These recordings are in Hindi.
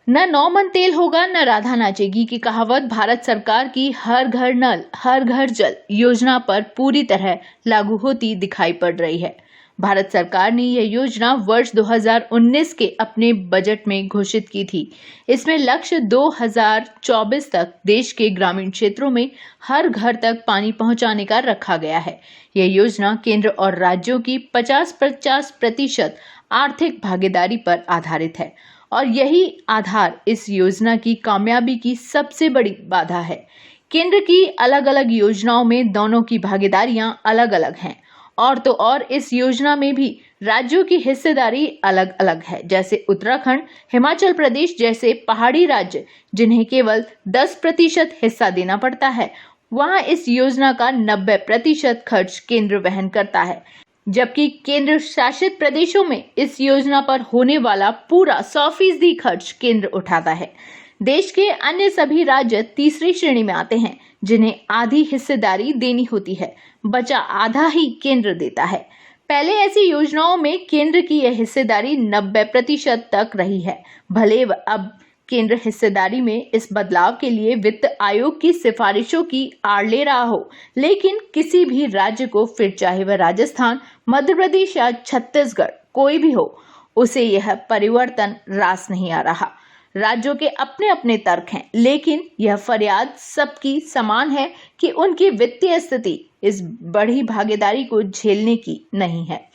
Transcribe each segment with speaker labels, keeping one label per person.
Speaker 1: न 9 मन तेल होगा न राधा नाचेगी की कहावत भारत सरकार की हर घर नल हर घर जल योजना पर पूरी तरह लागू होती दिखाई पड़ रही है। भारत सरकार ने यह योजना वर्ष 2019 के अपने बजट में घोषित की थी। इसमें लक्ष्य 2024 तक देश के ग्रामीण क्षेत्रों में हर घर तक पानी पहुंचाने का रखा गया है। यह योजना केंद्र और राज्यों की 50-50% आर्थिक भागीदारी पर आधारित है और यही आधार इस योजना की कामयाबी की सबसे बड़ी बाधा है। केंद्र की अलग अलग योजनाओं में दोनों की भागीदारियां अलग अलग हैं और तो और इस योजना में भी राज्यों की हिस्सेदारी अलग अलग है। जैसे उत्तराखंड, हिमाचल प्रदेश जैसे पहाड़ी राज्य जिन्हें केवल 10% हिस्सा देना पड़ता है, वहां इस योजना का 90% खर्च केंद्र वहन करता है, जबकि केंद्र शासित प्रदेशों में इस योजना पर होने वाला पूरा 100% खर्च केंद्र उठाता है। देश के अन्य सभी राज्य तीसरी श्रेणी में आते हैं, जिन्हें आधी हिस्सेदारी देनी होती है, बचा आधा ही केंद्र देता है। पहले ऐसी योजनाओं में केंद्र की यह हिस्सेदारी 90% तक रही है। भले अब केंद्र हिस्सेदारी में इस बदलाव के लिए वित्त आयोग की सिफारिशों की आड़ ले रहा हो, लेकिन किसी भी राज्य को, फिर चाहे वह राजस्थान, मध्य प्रदेश या छत्तीसगढ़ कोई भी हो, उसे यह परिवर्तन रास नहीं आ रहा। राज्यों के अपने अपने तर्क हैं, लेकिन यह फरियाद सबकी समान है कि उनकी वित्तीय स्थिति इस बड़ी भागीदारी को झेलने की नहीं है।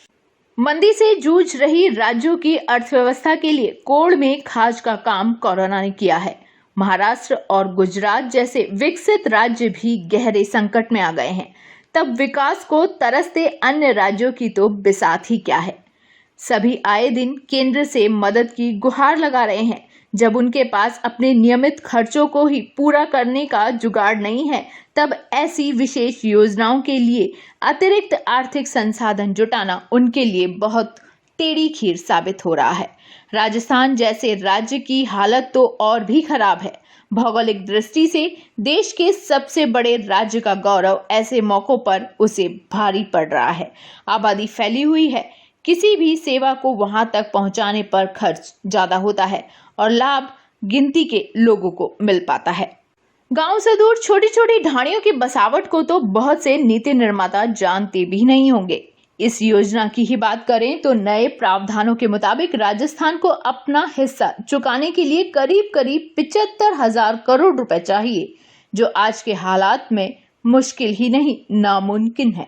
Speaker 1: मंदी से जूझ रही राज्यों की अर्थव्यवस्था के लिए कोड़ में खाज का काम कोरोना ने किया है। महाराष्ट्र और गुजरात जैसे विकसित राज्य भी गहरे संकट में आ गए हैं, तब विकास को तरसते अन्य राज्यों की तो बिसात ही क्या है। सभी आए दिन केंद्र से मदद की गुहार लगा रहे हैं। जब उनके पास अपने नियमित खर्चों को ही पूरा करने का जुगाड़ नहीं है, तब ऐसी विशेष योजनाओं के लिए अतिरिक्त आर्थिक संसाधन जुटाना उनके लिए बहुत टेढ़ी खीर साबित हो रहा है। राजस्थान जैसे राज्य की हालत तो और भी खराब है। भौगोलिक दृष्टि से देश के सबसे बड़े राज्य का गौरव ऐसे मौकों पर उसे भारी पड़ रहा है। आबादी फैली हुई है, किसी भी सेवा को वहां तक पहुंचाने पर खर्च ज्यादा होता है और लाभ गिनती के लोगों को मिल पाता है। गांव से दूर छोटी छोटी ढाणियों की बसावट को तो बहुत से नीति निर्माता जानते भी नहीं होंगे। इस योजना की ही बात करें तो नए प्रावधानों के मुताबिक राजस्थान को अपना हिस्सा चुकाने के लिए करीब करीब 75,000 करोड़ रुपए चाहिए, जो आज के हालात में मुश्किल ही नहीं नामुमकिन है।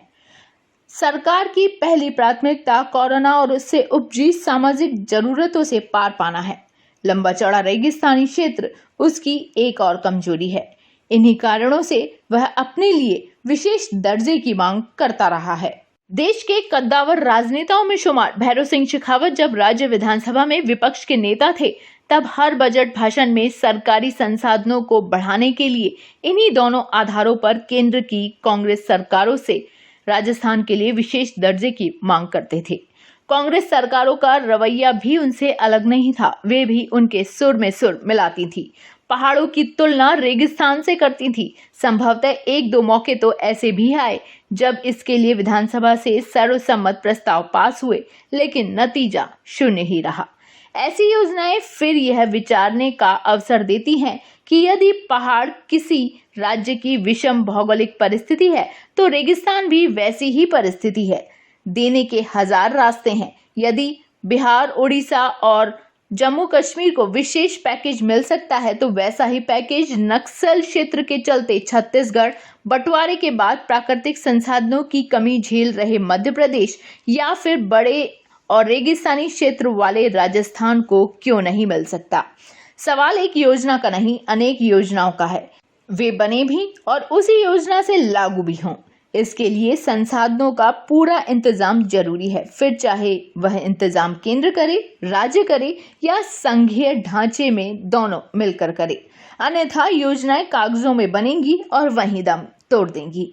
Speaker 1: सरकार की पहली प्राथमिकता कोरोना और उससे उपजी सामाजिक जरूरतों से पार पाना है। लंबा चौड़ा रेगिस्तानी क्षेत्र उसकी एक और कमजोरी है। इन्हीं कारणों से वह अपने लिए विशेष दर्जे की मांग करता रहा है। देश के कद्दावर राजनेताओं में शुमार भैरव सिंह शेखावत जब राज्य विधानसभा में विपक्ष के नेता थे, तब हर बजट भाषण में सरकारी संसाधनों को बढ़ाने के लिए इन्हीं दोनों आधारों पर केंद्र की कांग्रेस सरकारों से राजस्थान के लिए विशेष दर्जे की मांग करते थे। कांग्रेस सरकारों का रवैया भी उनसे अलग नहीं था। वे भी उनके सुर में सुर मिलाती थी, पहाड़ों की तुलना रेगिस्तान से करती थी। संभवतः एक दो मौके तो ऐसे भी आए जब इसके लिए विधानसभा से सर्वसम्मत प्रस्ताव पास हुए, लेकिन नतीजा शून्य ही रहा। ऐसी योजनाएं फिर यह विचारने का अवसर देती हैं कि यदि पहाड़ किसी राज्य की विषम भौगोलिक परिस्थिति है, तो रेगिस्तान भी वैसी ही परिस्थिति है। देने के हजार रास्ते हैं। यदि बिहार, उड़ीसा और जम्मू कश्मीर को विशेष पैकेज मिल सकता है, तो वैसा ही पैकेज नक्सल क्षेत्र के चलते छत्तीसगढ़, बंटवारे के बाद प्राकृतिक संसाधनों की कमी झेल रहे मध्य प्रदेश या फिर बड़े और रेगिस्तानी क्षेत्र वाले राजस्थान को क्यों नहीं मिल सकता। सवाल एक योजना का नहीं, अनेक योजनाओं का है। वे बने भी और उसी योजना से लागू भी हों। इसके लिए संसाधनों का पूरा इंतजाम जरूरी है, फिर चाहे वह इंतजाम केंद्र करे, राज्य करे या संघीय ढांचे में दोनों मिलकर करे। अन्यथा योजनाएं कागजों में बनेंगी और वहीं दम तोड़ देंगी।